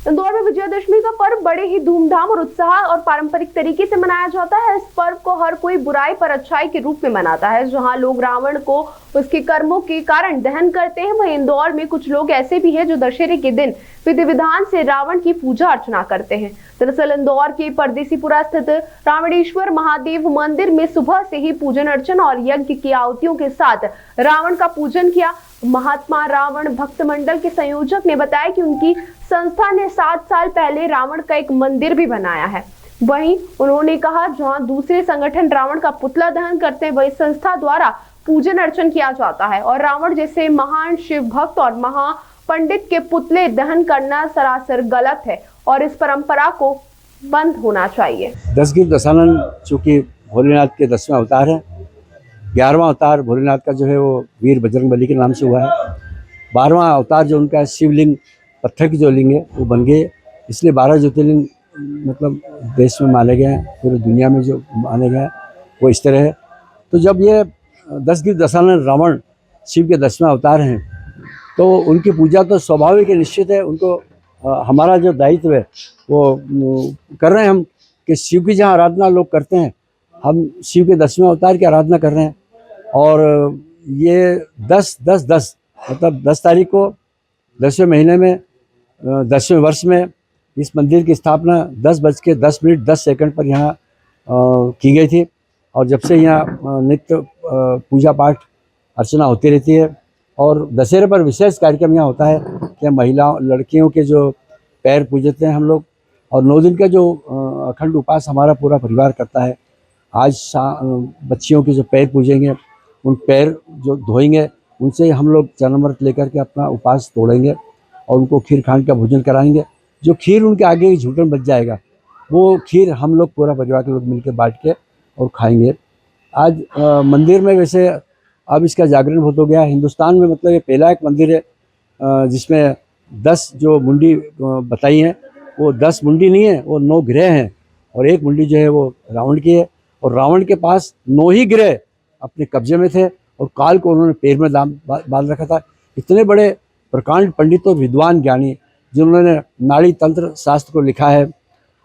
इंदौर में विजयादशमी का पर्व बड़े ही धूमधाम और उत्साह और पारंपरिक तरीके से मनाया जाता है। इस पर्व को हर कोई बुराई पर अच्छाई के रूप में मनाता है। जहां लोग रावण को उसके कर्मों के कारण दहन करते हैं, वहीं इंदौर में कुछ लोग ऐसे भी हैं जो दशहरे के दिन विधि विधान से रावण की पूजा अर्चना करते हैं। दरअसल इंदौर के परदेसीपुरा स्थित रावणेश्वर महादेव मंदिर में सुबह से ही पूजन अर्चन और यज्ञ की आहुतियों के साथ रावण का पूजन किया। महात्मा रावण भक्त मंडल के संयोजक ने बताया कि उनकी संस्था ने 7 साल पहले रावण का एक मंदिर भी बनाया है। वहीं उन्होंने कहा, जहां दूसरे संगठन रावण का पुतला दहन करते हैं, वही संस्था द्वारा पूजन अर्चन किया जाता है और रावण जैसे महान शिव भक्त और महापंडित के पुतले दहन करना सरासर गलत है और इस परंपरा को बंद होना चाहिए। दशगिर दशानन चूंकि भोलेनाथ के 10वें अवतार है, 11वां अवतार भोलेनाथ का जो है वो वीर बजरंगबली के नाम से हुआ है। 12वां अवतार जो उनका शिवलिंग पत्थर की जो लिंग है वो बन गए, इसलिए 12 ज्योतिर्लिंग मतलब देश में माने गए हैं, पूरी दुनिया में जो माने गए हैं वो इस तरह है। तो जब ये दशगिर दशानन रावण शिव के 10वें अवतार हैं तो उनकी पूजा तो स्वाभाविक है, निश्चित है। उनको हमारा जो दायित्व है वो कर रहे हैं हम कि शिव की जहाँ आराधना लोग करते हैं, हम शिव के 10वें अवतार की आराधना कर रहे हैं। और ये 10-10-10 मतलब 10 तारीख को 10वें महीने में 10वें वर्ष में इस मंदिर की स्थापना 10:10 पर यहाँ की गई थी। और जब से यहाँ नित्य पूजा पाठ अर्चना होती रहती है और दशहरे पर विशेष कार्यक्रम यहाँ होता है कि महिलाओं लड़कियों के जो पैर पूजते हैं हम लोग, और 9 दिन का जो अखंड उपास हमारा पूरा परिवार करता है। आज बच्चियों के जो पैर पूजेंगे, उन पैर जो धोएंगे, उनसे हम लोग चरणामृत लेकर के अपना उपास तोड़ेंगे और उनको खीर खांड का भोजन कराएंगे। जो खीर उनके आगे झूठन बच जाएगा, वो खीर हम लोग पूरा परिवार के लोग मिलकर बांट के और खाएंगे। आज मंदिर में वैसे अब इसका जागरण बहुत हो गया है हिंदुस्तान में। मतलब ये पहला एक मंदिर है जिसमें 10 जो मुंडी बताई हैं वो 10 मुंडी नहीं है, वो 9 ग्रह हैं और एक मुंडी जो है वो रावण की है। और रावण के पास 9 ही ग्रह अपने कब्जे में थे और काल को उन्होंने पैर में बांध रखा था। इतने बड़े प्रकांड पंडित और विद्वान ज्ञानी जिन्होंने नाड़ी तंत्र शास्त्र को लिखा है,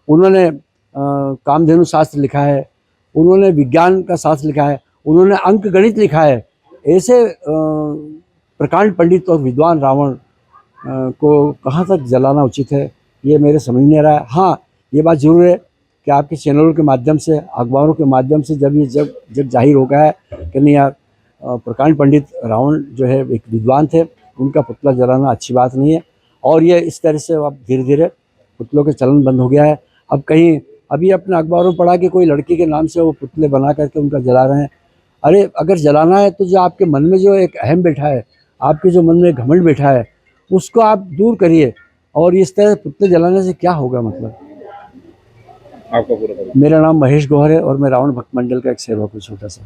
उन्होंने कामधेनु शास्त्र लिखा है, उन्होंने विज्ञान का शास्त्र लिखा है, उन्होंने अंक गणित लिखा है। ऐसे प्रकांड पंडित और विद्वान रावण को कहाँ तक जलाना उचित है, ये मेरे समझ नहीं आ रहा है। हाँ, ये बात जरूर है कि आपके चैनलों के माध्यम से, अखबारों के माध्यम से जब जाहिर हो गया है कि नहीं यार, प्रकांड पंडित रावण जो है एक विद्वान थे, उनका पुतला जलाना अच्छी बात नहीं है। और ये इस तरह से अब धीरे धीरे पुतलों के चलन बंद हो गया है। अब कहीं अभी अपने अखबारों में पढ़ा कि कोई लड़की के नाम से वो पुतले बना करके उनका जला रहे हैं। अरे अगर जलाना है तो जो आपके मन में जो एक अहम बैठा है, आपके जो मन में घमंड बैठा है, उसको आप दूर करिए। और इस तरह पुतले जलाने से क्या होगा? मतलब आपका पूरा मेरा नाम महेश गौहर है और मैं रावण भक्त मंडल का एक सेवक हूँ, छोटा सा।